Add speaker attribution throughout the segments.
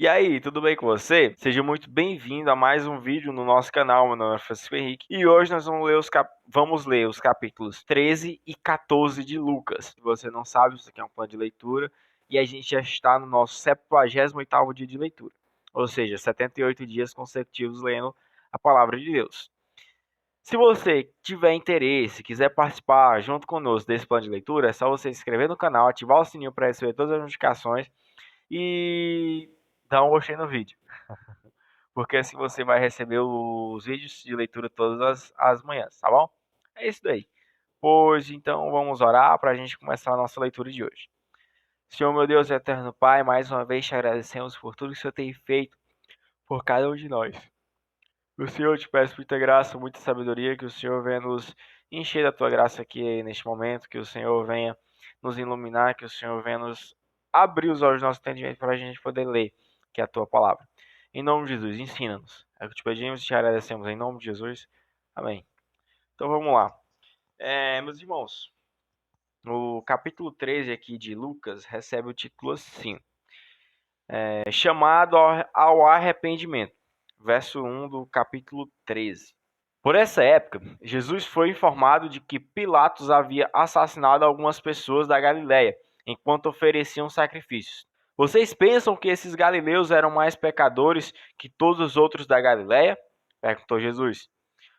Speaker 1: E aí, tudo bem com você? Seja muito bem-vindo a mais um vídeo no nosso canal. Meu nome é Francisco Henrique e hoje nós vamos ler os capítulos 13 e 14 de Lucas. Se você não sabe, isso aqui é um plano de leitura e a gente já está no nosso 78º dia de leitura, ou seja, 78 dias consecutivos lendo a palavra de Deus. Se você tiver interesse, quiser participar junto conosco desse plano de leitura, é só você se inscrever no canal, ativar o sininho para receber todas as notificações e dá um gostei no vídeo, porque assim você vai receber os vídeos de leitura todas as manhãs, tá bom? É isso daí. Pois então vamos orar para a gente começar a nossa leitura de hoje. Senhor meu Deus, eterno Pai, mais uma vez te agradecemos por tudo que o Senhor tem feito por cada um de nós. O Senhor te peço muita graça, muita sabedoria, que o Senhor venha nos encher da tua graça aqui neste momento, que o Senhor venha nos iluminar, que o Senhor venha nos abrir os olhos do nosso entendimento para a gente poder ler, que é a tua palavra. Em nome de Jesus, ensina-nos. É o que te pedimos e te agradecemos. Em nome de Jesus. Amém. Então vamos lá. Meus irmãos, o capítulo 13 aqui de Lucas recebe o título assim: chamado ao arrependimento. Verso 1 do capítulo 13. Por essa época, Jesus foi informado de que Pilatos havia assassinado algumas pessoas da Galiléia, enquanto ofereciam sacrifícios. Vocês pensam que esses galileus eram mais pecadores que todos os outros da Galiléia? Perguntou Jesus.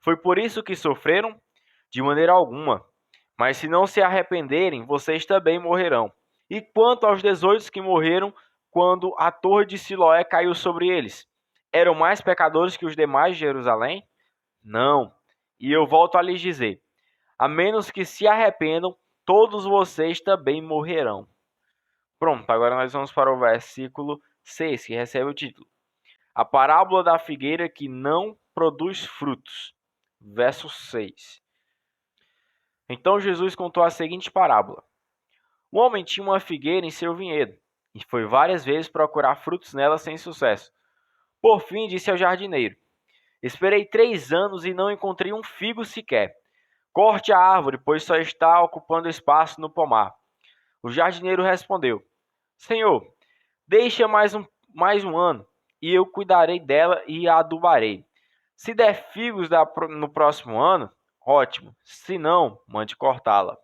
Speaker 1: Foi por isso que sofreram? De maneira alguma. Mas se não se arrependerem, vocês também morrerão. E quanto aos 18 que morreram quando a torre de Siloé caiu sobre eles? Eram mais pecadores que os demais de Jerusalém? Não. E eu volto a lhes dizer: a menos que se arrependam, todos vocês também morrerão. Pronto, agora nós vamos para o versículo 6, que recebe o título: A parábola da figueira que não produz frutos. Verso 6. Então Jesus contou a seguinte parábola: Um homem tinha uma figueira em seu vinhedo, e foi várias vezes procurar frutos nela sem sucesso. Por fim, disse ao jardineiro: Esperei 3 anos e não encontrei um figo sequer. Corte a árvore, pois só está ocupando espaço no pomar. O jardineiro respondeu: Senhor, deixa mais um ano, e eu cuidarei dela e a adubarei. Se der figos no próximo ano, ótimo. Se não, mande cortá-la.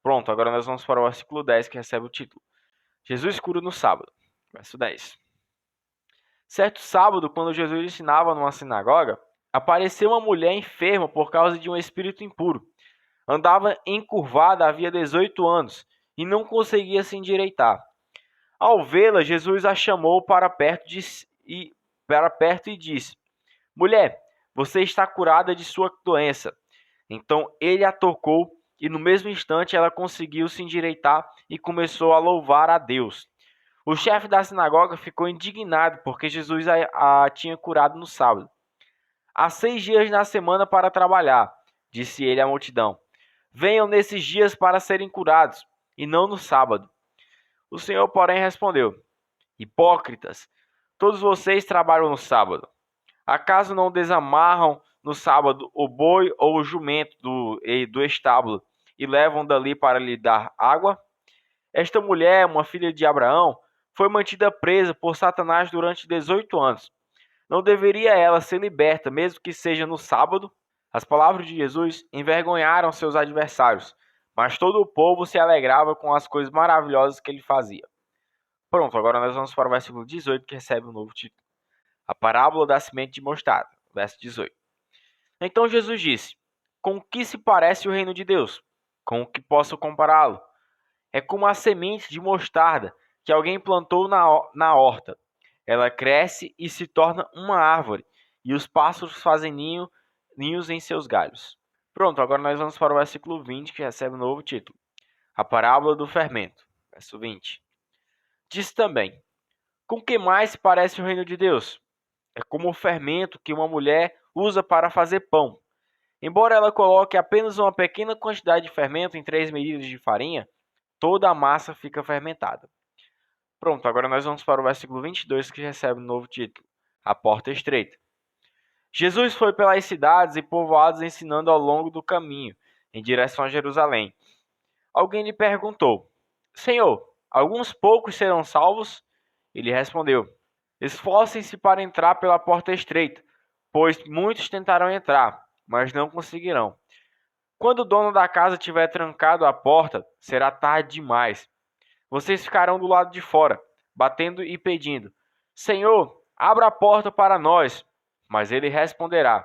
Speaker 1: Pronto, agora nós vamos para o versículo 10, que recebe o título: Jesus cura no sábado. Verso 10. Certo sábado, quando Jesus ensinava numa sinagoga, apareceu uma mulher enferma por causa de um espírito impuro. Andava encurvada havia 18 anos e não conseguia se endireitar. Ao vê-la, Jesus a chamou para perto e disse: Mulher, você está curada de sua doença. Então ele a tocou e no mesmo instante ela conseguiu se endireitar e começou a louvar a Deus. O chefe da sinagoga ficou indignado porque Jesus a tinha curado no sábado. Há 6 dias na semana para trabalhar, disse ele à multidão. Venham nesses dias para serem curados, e não no sábado. O Senhor, porém, respondeu: Hipócritas, todos vocês trabalham no sábado. Acaso não desamarram no sábado o boi ou o jumento do estábulo e levam dali para lhe dar água? Esta mulher, uma filha de Abraão, foi mantida presa por Satanás durante 18 anos. Não deveria ela ser liberta, mesmo que seja no sábado? As palavras de Jesus envergonharam seus adversários, mas todo o povo se alegrava com as coisas maravilhosas que ele fazia. Pronto, agora nós vamos para o versículo 18, que recebe um novo título: A parábola da semente de mostarda. Verso 18. Então Jesus disse: Com o que se parece o reino de Deus? Com o que posso compará-lo? É como a semente de mostarda que alguém plantou na horta. Ela cresce e se torna uma árvore, e os pássaros fazem ninhos em seus galhos. Pronto, agora nós vamos para o versículo 20, que recebe um novo título: A parábola do fermento. Verso 20. Diz também: Com que mais se parece o reino de Deus? É como o fermento que uma mulher usa para fazer pão. Embora ela coloque apenas uma pequena quantidade de fermento em 3 medidas de farinha, toda a massa fica fermentada. Pronto, agora nós vamos para o versículo 22, que recebe um novo título: A porta estreita. Jesus foi pelas cidades e povoados ensinando ao longo do caminho, em direção a Jerusalém. Alguém lhe perguntou: Senhor, alguns poucos serão salvos? Ele respondeu: Esforcem-se para entrar pela porta estreita, pois muitos tentarão entrar, mas não conseguirão. Quando o dono da casa tiver trancado a porta, será tarde demais. Vocês ficarão do lado de fora, batendo e pedindo: Senhor, abra a porta para nós. Mas ele responderá: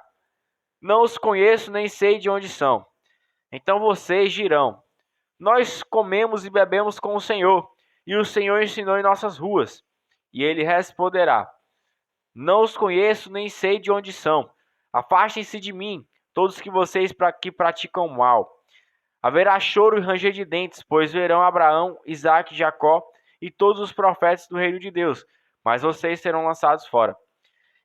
Speaker 1: Não os conheço nem sei de onde são. Então vocês dirão: Nós comemos e bebemos com o Senhor, e o Senhor ensinou em nossas ruas. E ele responderá: Não os conheço nem sei de onde são. Afastem-se de mim, todos que vocês que praticam mal. Haverá choro e ranger de dentes, pois verão Abraão, Isaque, Jacó e todos os profetas do reino de Deus, mas vocês serão lançados fora.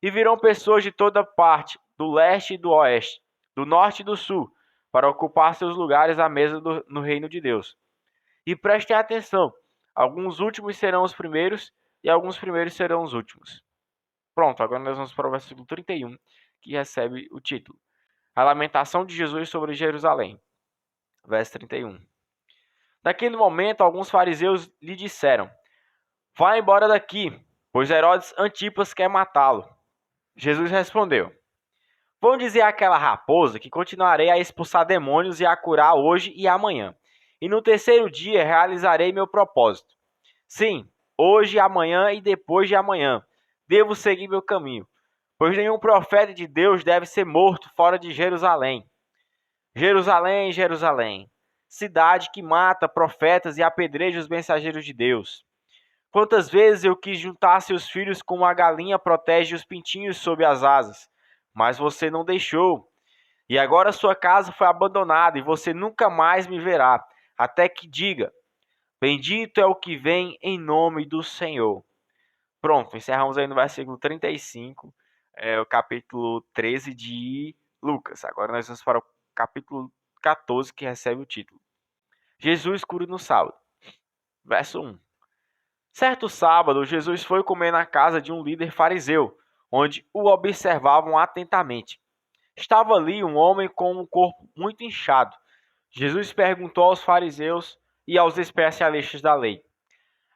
Speaker 1: E virão pessoas de toda parte, do leste e do oeste, do norte e do sul, para ocupar seus lugares à mesa no reino de Deus. E prestem atenção, alguns últimos serão os primeiros, e alguns primeiros serão os últimos. Pronto, agora nós vamos para o versículo 31, que recebe o título: A lamentação de Jesus sobre Jerusalém. Verso 31. Naquele momento, alguns fariseus lhe disseram: Vá embora daqui, pois Herodes Antipas quer matá-lo. Jesus respondeu: Vão dizer àquela raposa que continuarei a expulsar demônios e a curar hoje e amanhã, e no terceiro dia realizarei meu propósito. Sim, hoje, amanhã e depois de amanhã, devo seguir meu caminho, pois nenhum profeta de Deus deve ser morto fora de Jerusalém. Jerusalém, Jerusalém, cidade que mata profetas e apedreja os mensageiros de Deus. Quantas vezes eu quis juntar seus filhos como a galinha protege os pintinhos sob as asas, mas você não deixou. E agora sua casa foi abandonada e você nunca mais me verá, até que diga: Bendito é o que vem em nome do Senhor. Pronto, encerramos aí no versículo 35, o capítulo 13 de Lucas. Agora nós vamos para o capítulo 14, que recebe o título: Jesus cura no sábado. Verso 1. Certo sábado, Jesus foi comer na casa de um líder fariseu, onde o observavam atentamente. Estava ali um homem com um corpo muito inchado. Jesus perguntou aos fariseus e aos especialistas da lei: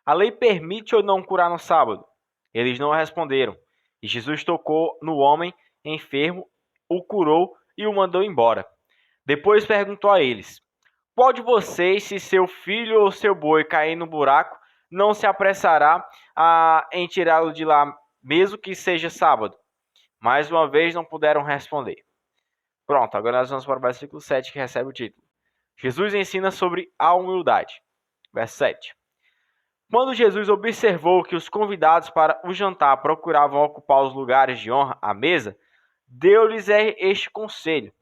Speaker 1: A lei permite ou não curar no sábado? Eles não responderam. E Jesus tocou no homem enfermo, o curou e o mandou embora. Depois perguntou a eles: Qual de vocês, se seu filho ou seu boi cair no buraco, não se apressará em tirá-lo de lá, mesmo que seja sábado? Mais uma vez não puderam responder. Pronto, agora nós vamos para o versículo 7, que recebe o título: Jesus ensina sobre a humildade. Verso 7. Quando Jesus observou que os convidados para o jantar procuravam ocupar os lugares de honra à mesa, deu-lhes este conselho: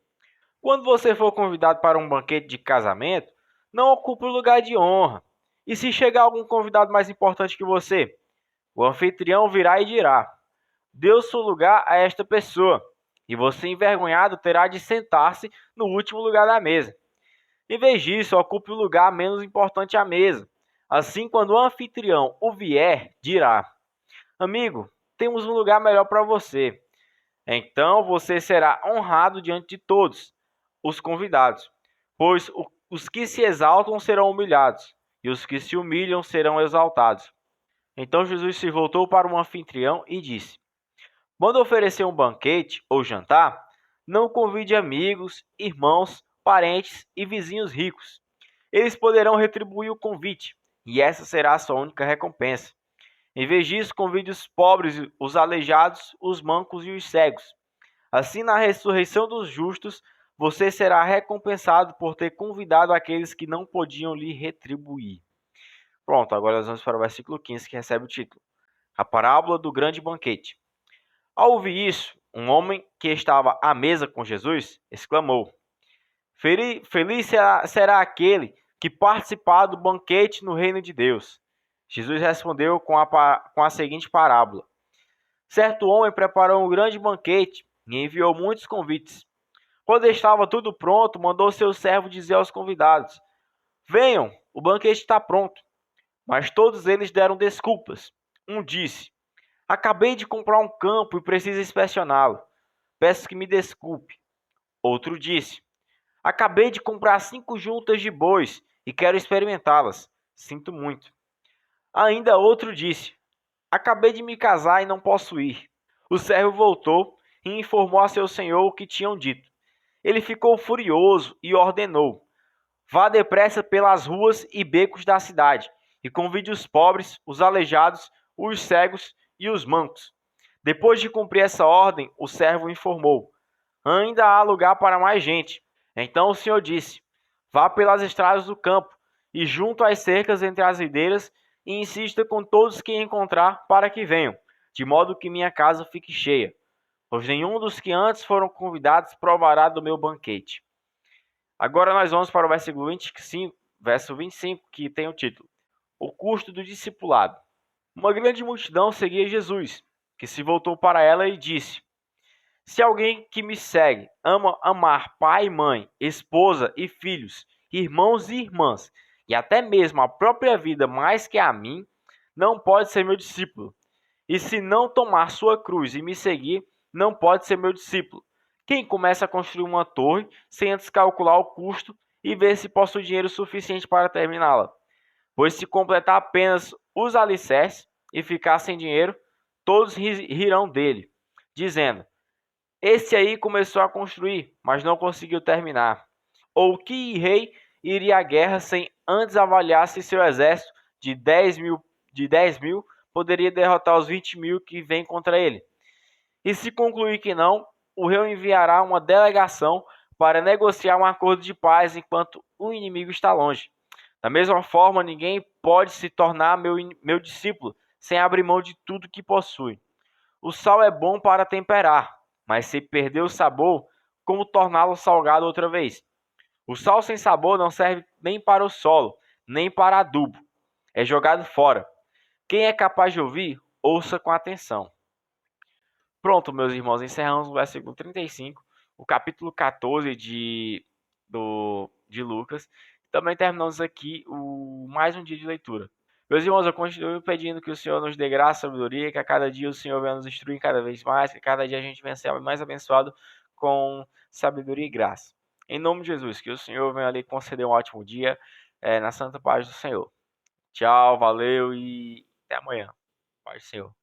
Speaker 1: Quando você for convidado para um banquete de casamento, não ocupe o lugar de honra. E se chegar algum convidado mais importante que você, o anfitrião virá e dirá: Dê o seu lugar a esta pessoa, e você, envergonhado, terá de sentar-se no último lugar da mesa. Em vez disso, ocupe o lugar menos importante à mesa. Assim, quando o anfitrião o vier, dirá: Amigo, temos um lugar melhor para você. Então você será honrado diante de todos os convidados, pois os que se exaltam serão humilhados, e os que se humilham serão exaltados. Então Jesus se voltou para o anfitrião e disse: Quando oferecer um banquete ou jantar, não convide amigos, irmãos, parentes e vizinhos ricos. Eles poderão retribuir o convite, e essa será a sua única recompensa. Em vez disso, convide os pobres, os aleijados, os mancos e os cegos. Assim, na ressurreição dos justos, você será recompensado por ter convidado aqueles que não podiam lhe retribuir. Pronto, agora nós vamos para o versículo 15, que recebe o título: A parábola do grande banquete. Ao ouvir isso, um homem que estava à mesa com Jesus exclamou: Feliz será aquele que participar do banquete no reino de Deus. Jesus respondeu com a seguinte parábola: Certo homem preparou um grande banquete e enviou muitos convites. Quando estava tudo pronto, mandou seu servo dizer aos convidados: Venham, o banquete está pronto. Mas todos eles deram desculpas. Um disse: Acabei de comprar um campo e preciso inspecioná-lo. Peço que me desculpe. Outro disse: Acabei de comprar 5 juntas de bois e quero experimentá-las. Sinto muito. Ainda outro disse: Acabei de me casar e não posso ir. O servo voltou e informou a seu senhor o que tinham dito. Ele ficou furioso e ordenou: vá depressa pelas ruas e becos da cidade e convide os pobres, os aleijados, os cegos e os mancos. Depois de cumprir essa ordem, o servo informou: ainda há lugar para mais gente. Então o senhor disse: vá pelas estradas do campo e junto às cercas entre as videiras e insista com todos que encontrar para que venham, de modo que minha casa fique cheia, pois nenhum dos que antes foram convidados provará do meu banquete. Agora nós vamos para o verso 25, que tem o título: o custo do discipulado. Uma grande multidão seguia Jesus, que se voltou para ela e disse: se alguém que me segue ama amar pai e mãe, esposa e filhos, irmãos e irmãs, e até mesmo a própria vida mais que a mim, não pode ser meu discípulo. E se não tomar sua cruz e me seguir, não pode ser meu discípulo. Quem começa a construir uma torre sem antes calcular o custo e ver se possui dinheiro suficiente para terminá-la? Pois se completar apenas os alicerces e ficar sem dinheiro, todos rirão dele, dizendo: esse aí começou a construir, mas não conseguiu terminar. Ou que rei iria à guerra sem antes avaliar se seu exército de 10 mil poderia derrotar os 20 mil que vêm contra ele? E se concluir que não, o rei enviará uma delegação para negociar um acordo de paz enquanto o inimigo está longe. Da mesma forma, ninguém pode se tornar meu discípulo sem abrir mão de tudo que possui. O sal é bom para temperar, mas se perder o sabor, como torná-lo salgado outra vez? O sal sem sabor não serve nem para o solo, nem para adubo. É jogado fora. Quem é capaz de ouvir, ouça com atenção. Pronto, meus irmãos, encerramos o versículo 35, o capítulo 14 de Lucas. Também terminamos aqui mais um dia de leitura. Meus irmãos, eu continuo pedindo que o Senhor nos dê graça e sabedoria, que a cada dia o Senhor venha nos instruir cada vez mais, que cada dia a gente venha ser mais abençoado com sabedoria e graça. Em nome de Jesus, que o Senhor venha ali conceder um ótimo dia na santa paz do Senhor. Tchau, valeu e até amanhã. Paz do Senhor.